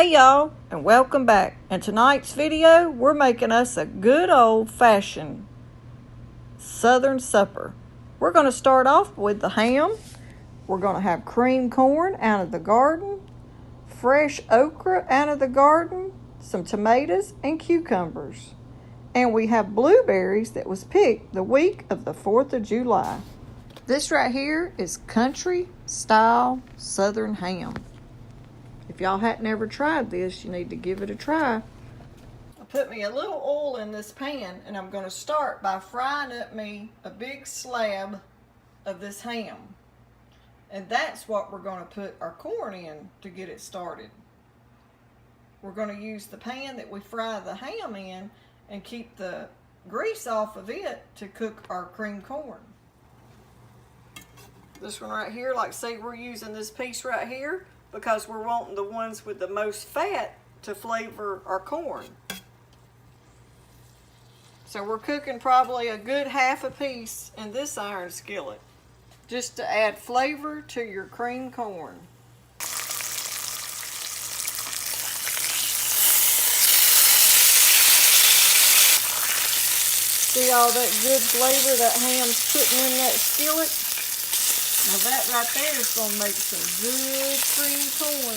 Hey y'all, and welcome back. In tonight's video, we're making us a good old-fashioned Southern supper. We're going to start off with the ham. We're going to have cream corn out of the garden, fresh okra out of the garden, some tomatoes and cucumbers. And we have blueberries that was picked the week of the 4th of July. This right here is country style Southern ham. If y'all hadn't ever tried this, you need to give it a try. I put me a little oil in this pan, and I'm going to start by frying up me a big slab of this ham. And that's what we're going to put our corn in to get it started. We're going to use the pan that we fry the ham in and keep the grease off of it to cook our cream corn. This one right here, like say we're using this piece right here because we're wanting the ones with the most fat to flavor our corn. So we're cooking probably a good half a piece in this iron skillet just to add flavor to your cream corn. See all that good flavor that ham's putting in that skillet? Now that right there is going to make some good cream corn.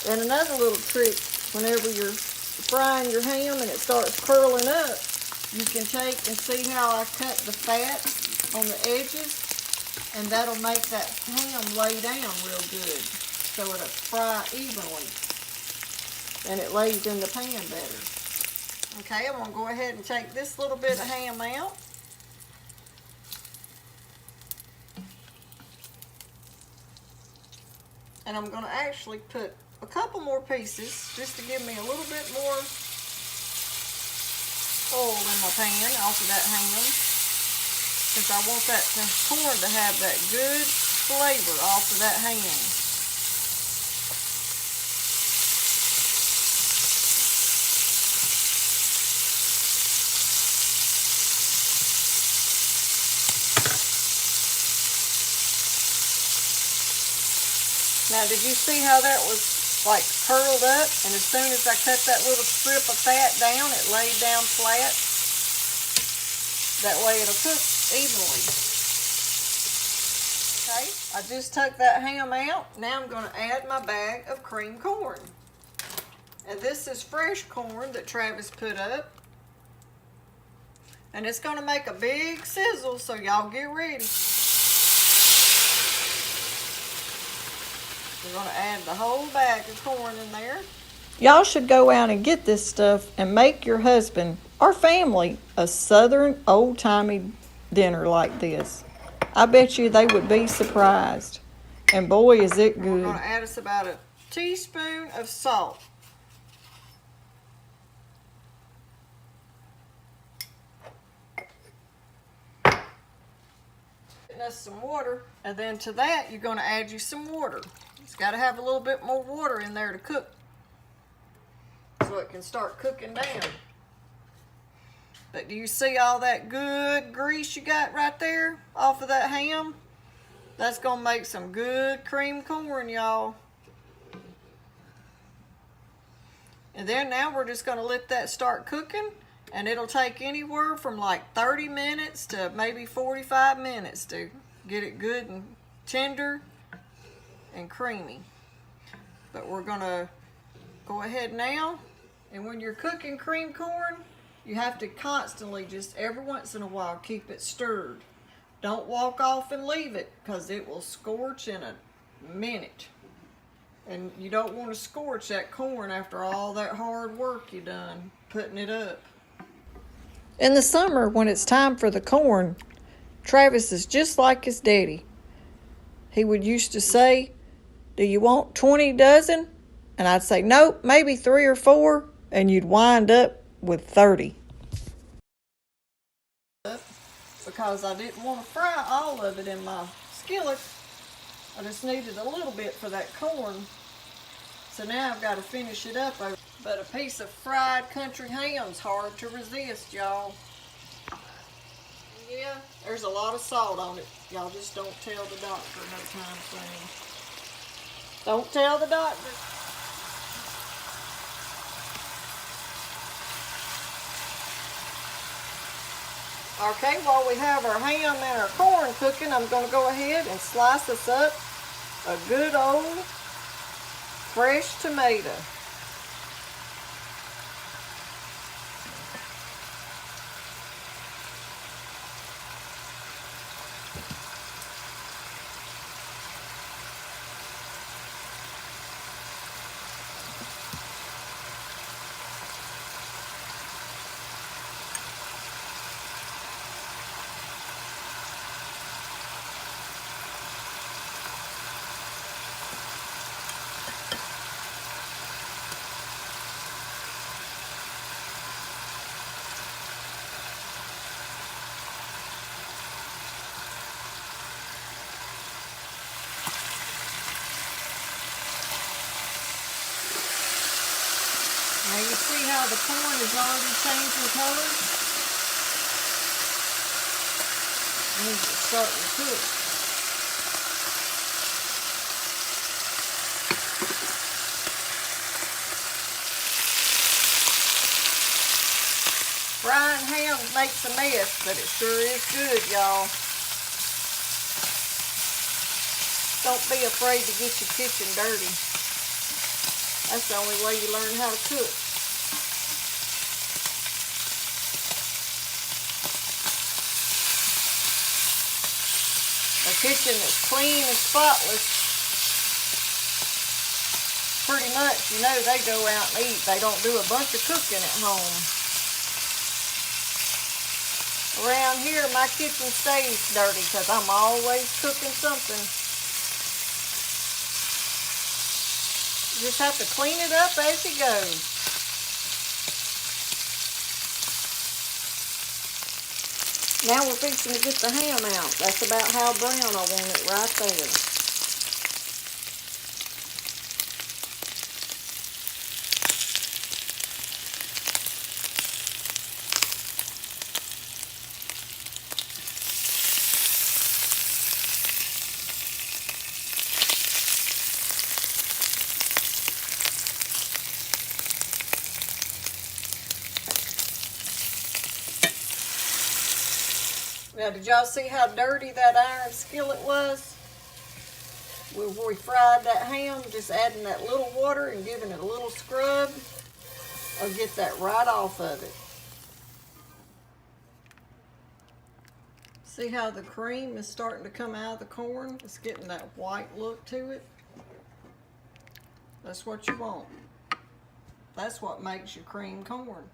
And another little trick, whenever you're frying your ham and it starts curling up, you can take and see how I cut the fat on the edges, and that'll make that ham lay down real good so it'll fry evenly and it lays in the pan better. Okay, I'm going to go ahead and take this little bit of ham out. And I'm going to actually put a couple more pieces just to give me a little bit more oil in my pan off of that ham, because I want that corn to have that good flavor off of that ham. Now, did you see how that was like curled up? And as soon as I cut that little strip of fat down, it laid down flat. That way it'll cook evenly. Okay, I just took that ham out. Now I'm going to add my bag of cream corn. And this is fresh corn that Travis put up. And it's going to make a big sizzle, so y'all get ready. We're going to add the whole bag of corn in there. Y'all should go out and get this stuff and make your husband or family a Southern old-timey dinner like this. I bet you they would be surprised. And boy, is it good. We're going to add us about a teaspoon of salt. Us some water, and then to that you're going to add you some water. It's got to have a little bit more water in there to cook so it can start cooking down. But do you see all that good grease you got right there off of that ham? That's going to make some good cream corn, y'all. And then now we're just going to let that start cooking, and it'll take anywhere from like 30 minutes to maybe 45 minutes to get it good and tender and creamy. But we're going to go ahead now, and when you're cooking cream corn, you have to constantly, just every once in a while, keep it stirred. Don't walk off and leave it, because it will scorch in a minute. And you don't want to scorch that corn after all that hard work you done putting it up. In the summer, when it's time for the corn, Travis is just like his daddy. He would used to say, "Do you want 20 dozen?" And I'd say, "Nope, maybe 3 or 4, and you'd wind up with 30. Because I didn't want to fry all of it in my skillet. I just needed a little bit for that corn. So now I've got to finish it up. But a piece of fried country ham's hard to resist, y'all. Yeah, there's a lot of salt on it. Y'all just don't tell the doctor no time soon. Don't tell the doctor. Okay, while we have our ham and our corn cooking, I'm going to go ahead and slice us up a good old fresh tomato. Now you see how the corn is already changing color? And it's starting to cook. Frying ham makes a mess, but it sure is good, y'all. Don't be afraid to get your kitchen dirty. That's the only way you learn how to cook. A kitchen that's clean and spotless, pretty much, you know, they go out and eat. They don't do a bunch of cooking at home. Around here, my kitchen stays dirty because I'm always cooking something. You just have to clean it up as you go. Now we're fixing to get the ham out. That's about how brown I want it right there. Now, did y'all see how dirty that iron skillet was? Before we fried that ham, just adding that little water and giving it a little scrub will get that right off of it. See how the cream is starting to come out of the corn? It's getting that white look to it. That's what you want. That's what makes your cream corn.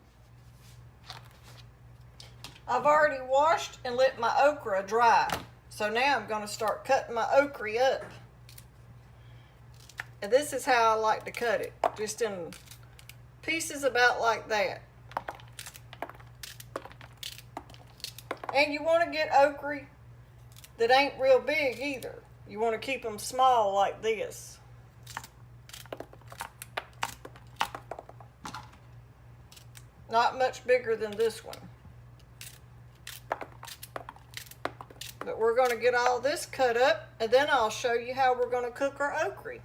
I've already washed and let my okra dry. So now I'm going to start cutting my okra up. And this is how I like to cut it. Just in pieces about like that. And you want to get okra that ain't real big either. You want to keep them small like this. Not much bigger than this one. But we're going to get all this cut up, and then I'll show you how we're going to cook our okra.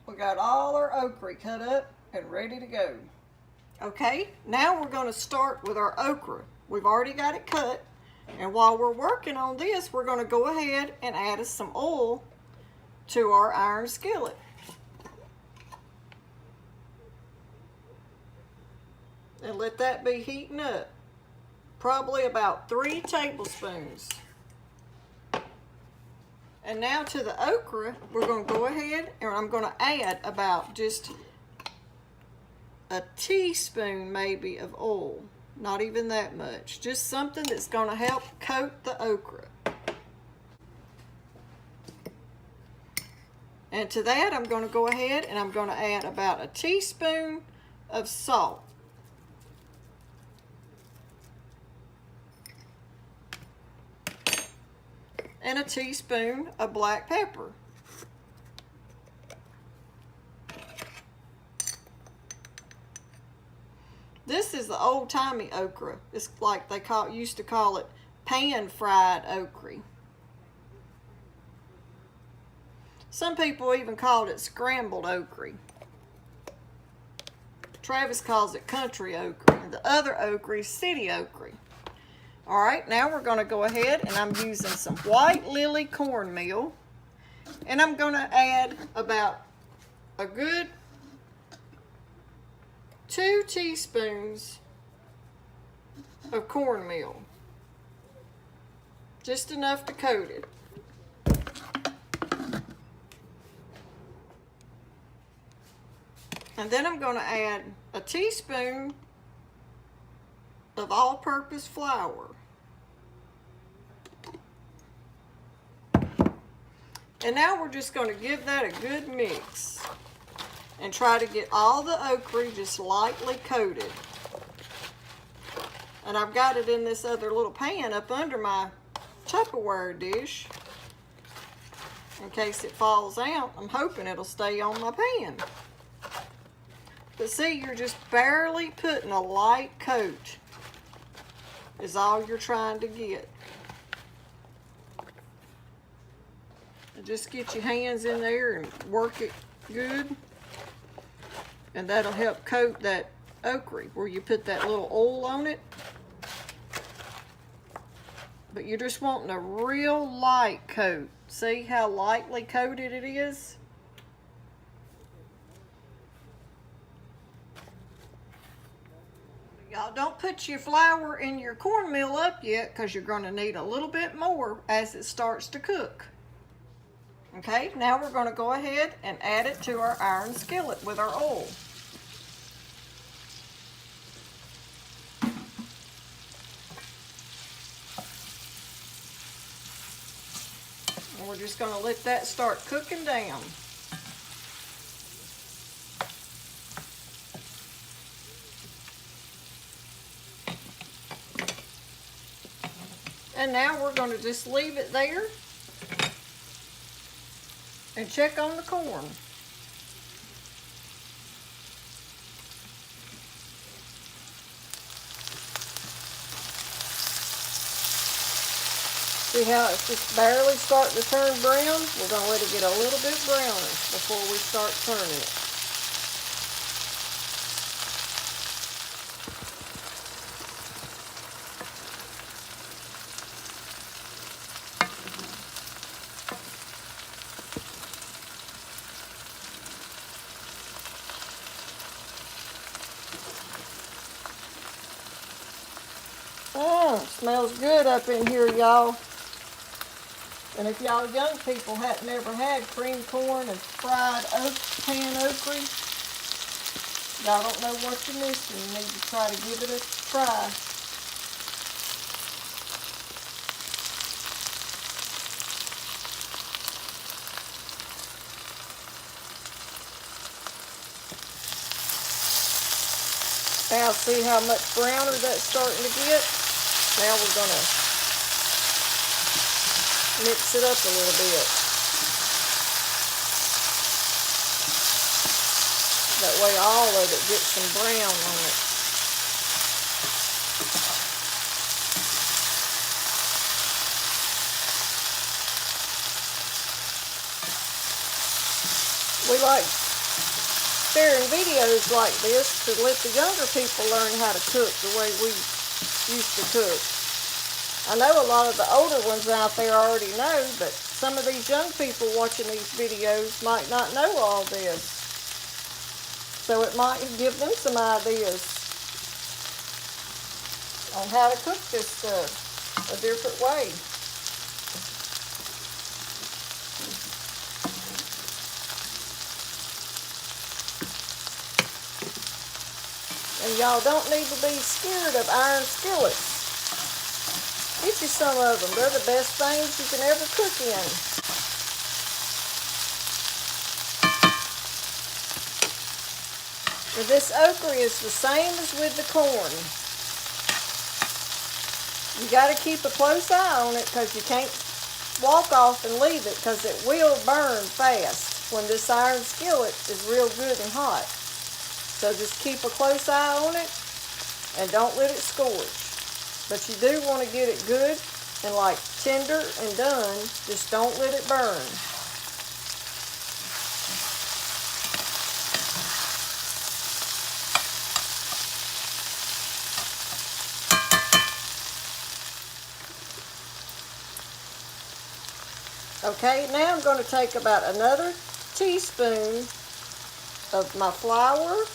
We got all our okra cut up and ready to go. Okay, now we're going to start with our okra. We've already got it cut, and while we're working on this, we're going to go ahead and add us some oil to our iron skillet. And let that be heating up. Probably about 3 tablespoons. And now to the okra, we're going to go ahead and I'm going to add about just a teaspoon maybe of oil. Not even that much. Just something that's going to help coat the okra. And to that, I'm going to go ahead and I'm going to add about a teaspoon of salt. And a teaspoon of black pepper. This is the old-timey okra. It's like they used to call it pan-fried okra. Some people even called it scrambled okra. Travis calls it country okra, and the other okra is city okra. All right, now we're going to go ahead, and I'm using some white lily cornmeal, and I'm going to add about a good 2 teaspoons of cornmeal, just enough to coat it. And then I'm going to add a teaspoon of all-purpose flour. And now we're just going to give that a good mix and try to get all the okra just lightly coated. And I've got it in this other little pan up under my Tupperware dish. In case it falls out, I'm hoping it'll stay on my pan. But see, you're just barely putting a light coat is all you're trying to get. And just get your hands in there and work it good. And that'll help coat that okra where you put that little oil on it. But you're just wanting a real light coat. See how lightly coated it is? Y'all don't put your flour and your cornmeal up yet because you're going to need a little bit more as it starts to cook. Okay, now we're going to go ahead and add it to our iron skillet with our oil. And we're just going to let that start cooking down. And now we're going to just leave it there and check on the corn. See how it's just barely starting to turn brown? We're going to let it get a little bit brownish before we start turning it. Smells good up in here, y'all. And if y'all young people hadn't never had cream corn and fried pan okra, y'all don't know what you're missing. You need to try to give it a try. Now see how much browner that's starting to get? Now we're going to mix it up a little bit. That way all of it gets some brown on it. We like sharing videos like this to let the younger people learn how to cook the way we used to cook. I know a lot of the older ones out there already know, but some of these young people watching these videos might not know all this. So it might give them some ideas on how to cook this stuff a different way. And y'all don't need to be scared of iron skillets. Get you some of them. They're the best things you can ever cook in. And this okra is the same as with the corn. You got to keep a close eye on it because you can't walk off and leave it because it will burn fast when this iron skillet is real good and hot. So just keep a close eye on it and don't let it scorch. But you do want to get it good and like tender and done. Just don't let it burn. Okay, now I'm going to take about another teaspoon of my flour,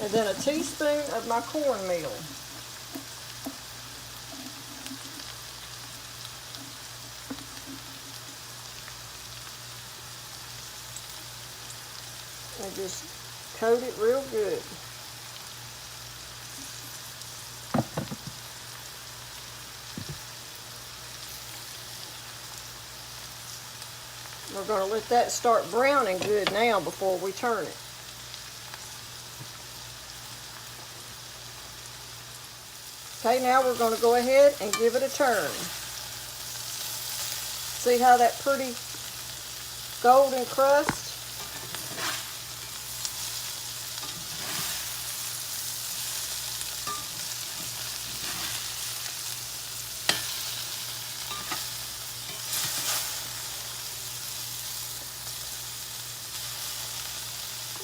and then a teaspoon of my cornmeal. And just coat it real good. We're going to let that start browning good now before we turn it. Okay, now we're going to go ahead and give it a turn. See how that pretty golden crust?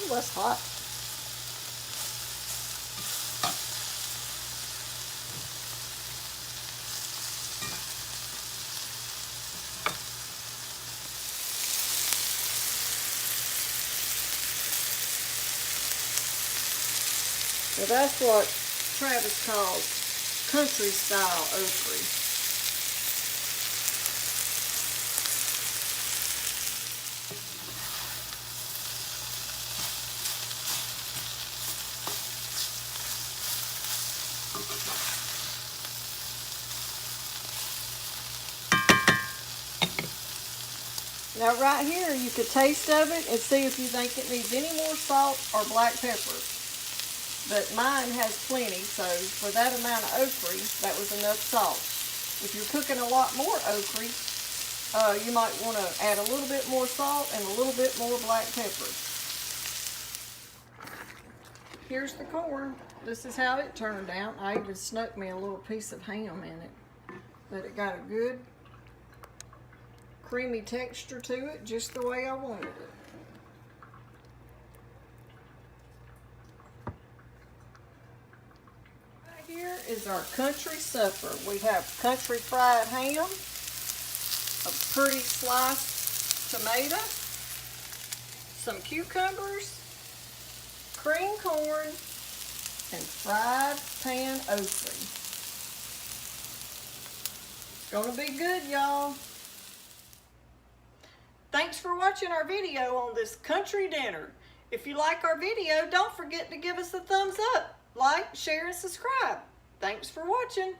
Ooh, that's hot. Well, that's what Travis calls country style okra. Now right here you could taste of it and see if you think it needs any more salt or black pepper. But mine has plenty, so for that amount of okra, that was enough salt. If you're cooking a lot more okra, you might want to add a little bit more salt and a little bit more black pepper. Here's the corn. This is how it turned out. I even snuck me a little piece of ham in it. But it got a good creamy texture to it, just the way I wanted it. Right here is our country supper. We have country fried ham, a pretty sliced tomato, some cucumbers, cream corn, and fried pan okra. Gonna be good, y'all. Thanks for watching our video on this country dinner. If you like our video, don't forget to give us a thumbs up, like, share, and subscribe. Thanks for watching.